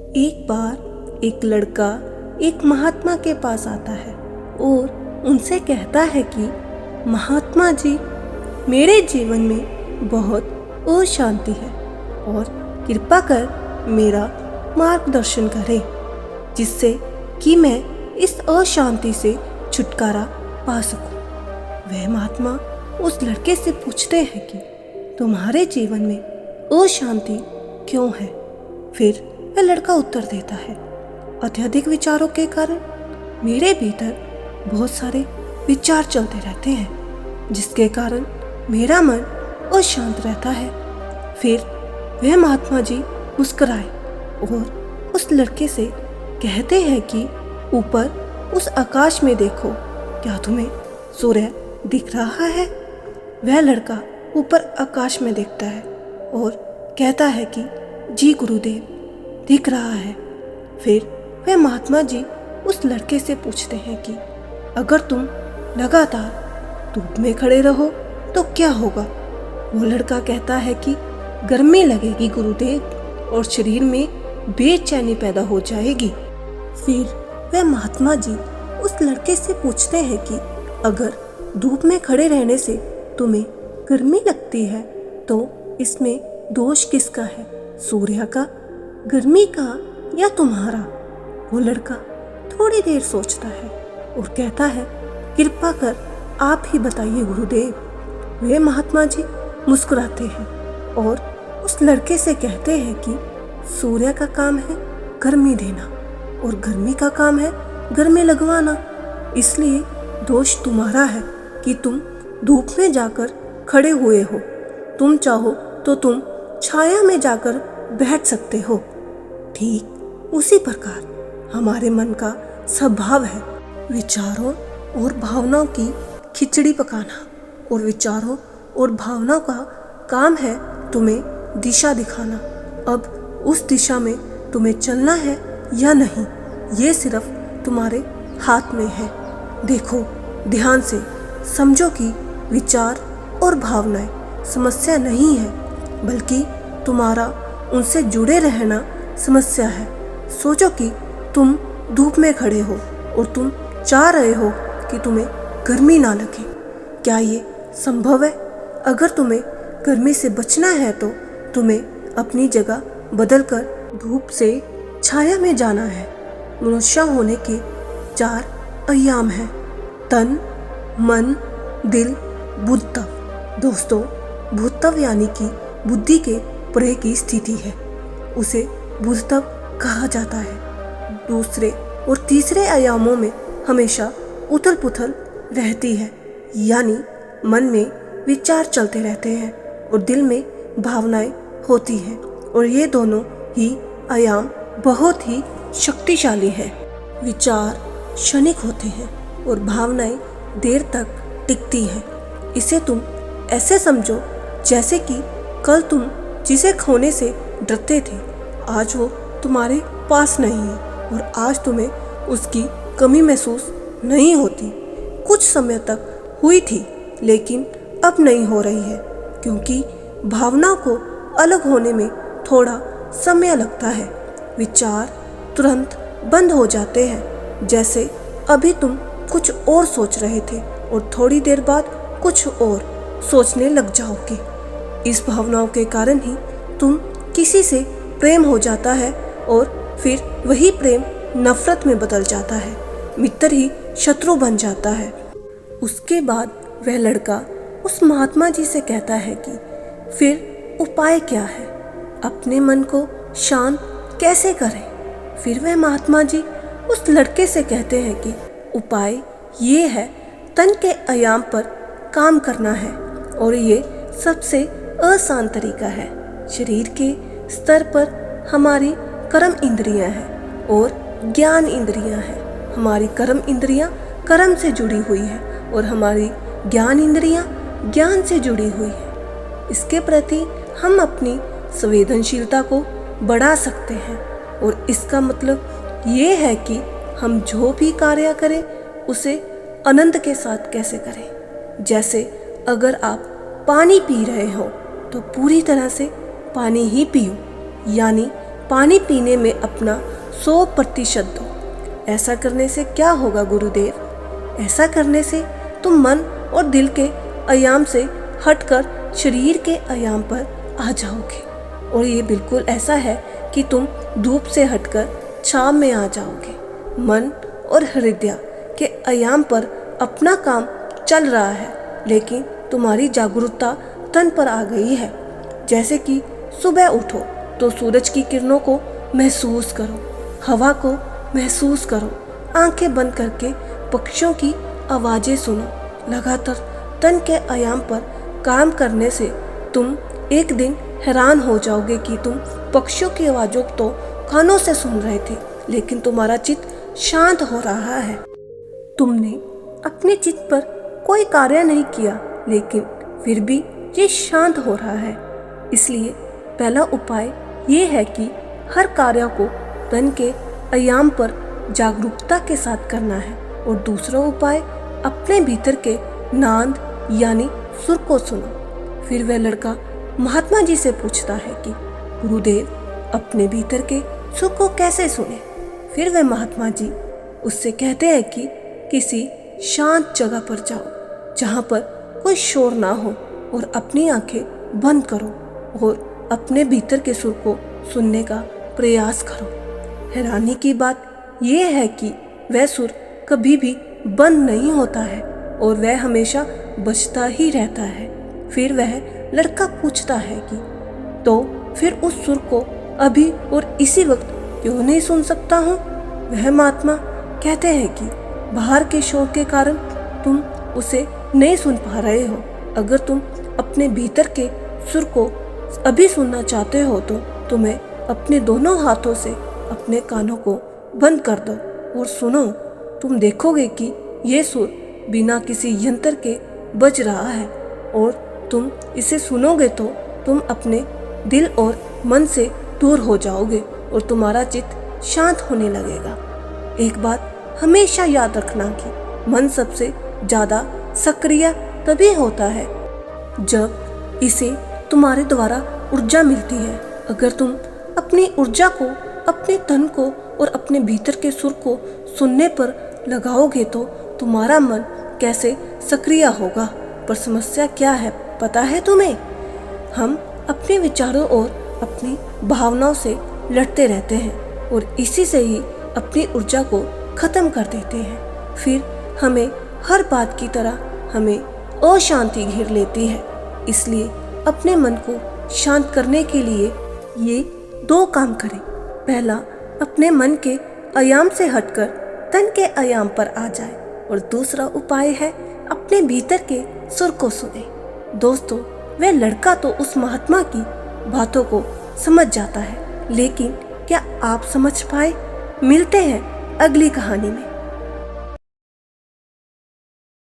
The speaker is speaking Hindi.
एक बार एक लड़का एक महात्मा के पास आता है और उनसे कहता है कि महात्मा जी, मेरे जीवन में बहुत अशांति है और कृपा कर मेरा मार्गदर्शन करें जिससे कि मैं इस अशांति से छुटकारा पा सकूं। वह महात्मा उस लड़के से पूछते हैं कि तुम्हारे जीवन में अशांति क्यों है? फिर वह लड़का उत्तर देता है, अत्यधिक विचारों के कारण मेरे भीतर बहुत सारे विचार चलते रहते हैं जिसके कारण मेरा मन अशांत रहता है। फिर वह महात्मा जी मुस्कुराए और उस लड़के से कहते हैं कि ऊपर उस आकाश में देखो, क्या तुम्हें सूर्य दिख रहा है? वह लड़का ऊपर आकाश में देखता है और कहता है कि जी गुरुदेव, दिख रहा है। फिर वह महात्मा जी उस लड़के से पूछते हैं कि अगर तुम लगातार धूप में खड़े रहो तो क्या होगा? वो लड़का कहता है कि गर्मी लगेगी गुरुदेव और शरीर में बेचैनी पैदा हो जाएगी। फिर वह महात्मा जी उस लड़के से पूछते हैं कि अगर धूप में खड़े रहने से तुम्हें गर्मी लगती है तो इसमें दोष किसका है, सूर्य का, गर्मी का या तुम्हारा? वो लड़का थोड़ी देर सोचता है और कहता है, कृपा कर आप ही बताइए गुरुदेव। वे महात्मा जी मुस्कुराते हैं और उस लड़के से कहते हैं कि सूर्य का काम है गर्मी देना और गर्मी का काम है गर्मी लगवाना, इसलिए दोष तुम्हारा है कि तुम धूप में जाकर खड़े हुए हो। तुम चाहो तो तुम छाया में जाकर बैठ सकते हो। ठीक उसी प्रकार हमारे मन का स्वभाव है विचारों और भावनाओं की खिचड़ी पकाना, और विचारों और भावनाओं का काम है तुम्हें दिशा दिखाना। अब उस दिशा में तुम्हें चलना है या नहीं, ये सिर्फ तुम्हारे हाथ में है। देखो ध्यान से, समझो कि विचार और भावनाएं समस्या नहीं है, बल्कि तुम्हारा उनसे जुड़े रहना समस्या है। सोचो कि तुम धूप में खड़े हो और तुम चाह रहे हो कि तुम्हें गर्मी ना लगे। क्या ये संभव है? अगर तुम्हें गर्मी से बचना है तो तुम्हें अपनी जगह बदलकर धूप से छाया में जाना है। मनुष्य होने के 4 आयाम हैं, तन, मन, दिल, बुद्धव। दोस्तों, बुद्धव यानी कि बुद्धि के परे की स्थिति है, उसे बुद्धव कहा जाता है। दूसरे और तीसरे आयामों में हमेशा उथल पुथल रहती है, यानी मन में विचार चलते रहते हैं और दिल में भावनाएं होती हैं, और ये दोनों ही आयाम बहुत ही शक्तिशाली है। विचार क्षणिक होते हैं और भावनाएं देर तक टिकती हैं। इसे तुम ऐसे समझो जैसे कि कल तुम जिसे खोने से डरते थे, आज वो तुम्हारे पास नहीं है और आज तुम्हें उसकी कमी महसूस नहीं होती। कुछ समय तक हुई थी लेकिन अब नहीं हो रही है, क्योंकि भावना को अलग होने में थोड़ा समय लगता है। विचार तुरंत बंद हो जाते हैं, जैसे अभी तुम कुछ और सोच रहे थे और थोड़ी देर बाद कुछ और सोचने लग जाओगे। इस भावनाओं के कारण ही तुम किसी से प्रेम हो जाता है और फिर वही प्रेम नफरत में बदल जाता है, मित्र ही शत्रु बन जाता है। उसके बाद वह लड़का उस महात्मा जी से कहता है कि फिर उपाय क्या है, अपने मन को शांत कैसे करें? फिर वह महात्मा जी उस लड़के से कहते हैं कि उपाय ये है, तन के आयाम पर काम करना है, और ये सबसे आसान तरीका है। शरीर के स्तर पर हमारी कर्म इंद्रियां हैं और ज्ञान इंद्रियां हैं। हमारी कर्म इंद्रियां कर्म से जुड़ी हुई है और हमारी ज्ञान इंद्रियां ज्ञान से जुड़ी हुई है। इसके प्रति हम अपनी संवेदनशीलता को बढ़ा सकते हैं, और इसका मतलब ये है कि हम जो भी कार्य करें उसे आनंद के साथ कैसे करें। जैसे अगर आप पानी पी रहे हो तो पूरी तरह से पानी ही पियो, यानी पानी पीने में अपना 100% दो। ऐसा करने से क्या होगा गुरुदेव? ऐसा करने से तुम मन और दिल के आयाम से हटकर शरीर के आयाम पर आ जाओगे। और ये बिल्कुल ऐसा है कि तुम धूप से हटकर छाव में आ जाओगे। मन और हृदय के आयाम पर अपना काम चल रहा है, लेकिन तुम्हारी जागरूकता तन पर आ गई है। जैसे कि सुबह उठो तो सूरज की किरणों को महसूस करो, हवा को महसूस करो, आंखें बंद करके पक्षियों की आवाज़ें सुनो। लगातार तन के आयाम पर काम करने से तुम एक दिन हैरान हो जाओगे कि तुम पक्षियों की आवाज़ों तो कानों से सुन रहे थे, लेकिन तुम्हारा चित्त शांत हो रहा है। तुमने अपने चित्त पर कोई कार्य नहीं किया, लेकिन फिर भी ये शांत हो रहा है। इसलिए पहला उपाय ये है कि हर कार्य को तन के आयाम पर जागरूकता के साथ करना है। और दूसरा उपाय, अपने भीतर के नाद यानी सुर को सुनो। फिर वह लड़का महात्मा जी से पूछता है कि गुरुदेव, अपने भीतर के सुर को कैसे सुने? फिर वह महात्मा जी उससे कहते हैं कि किसी शांत जगह पर जाओ जहाँ पर कोई शोर ना हो और अपनी आंखें बंद करो और अपने भीतर के सुर को सुनने का प्रयास करो। हैरानी की बात यह है कि वह सुर कभी भी बंद नहीं होता है और वह हमेशा बजता ही रहता है। फिर वह लड़का पूछता है कि तो फिर उस सुर को अभी और इसी वक्त क्यों नहीं सुन सकता हूँ? वह महात्मा कहते हैं कि बाहर के शोर के कारण तुम उसे नहीं सुन पा रहे हो। अगर तुम अपने भीतर के सुर को अभी सुनना चाहते हो तो तुम्हें अपने दोनों हाथों से अपने कानों को बंद कर दो और सुनो। तुम देखोगे कि ये सुर बिना किसी यंत्र के बज रहा है और तुम इसे सुनोगे तो तुम अपने दिल और मन से दूर हो जाओगे और तुम्हारा चित्त शांत होने लगेगा। एक बात हमेशा याद रखना कि मन सबसे ज़्यादा सक्रिय तभी होता है जब इसे तुम्हारे द्वारा ऊर्जा मिलती है। अगर तुम अपनी ऊर्जा को, अपने तन को और अपने भीतर के सुर को सुनने पर लगाओगे तो तुम्हारा मन कैसे सक्रिय होगा। पर समस्या क्या है पता है तुम्हें? हम अपने विचारों और अपनी भावनाओं से लड़ते रहते हैं और इसी से ही अपनी ऊर्जा को खत्म कर देते हैं। फिर हमें हर बात की तरह हमें अशांति घेर लेती है। इसलिए अपने मन को शांत करने के लिए ये 2 काम करें। पहला, अपने मन के आयाम से हटकर तन के आयाम पर आ जाए और दूसरा उपाय है अपने भीतर के सुर को सुने। दोस्तों, वह लड़का तो उस महात्मा की बातों को समझ जाता है, लेकिन क्या आप समझ पाए? मिलते हैं अगली कहानी में।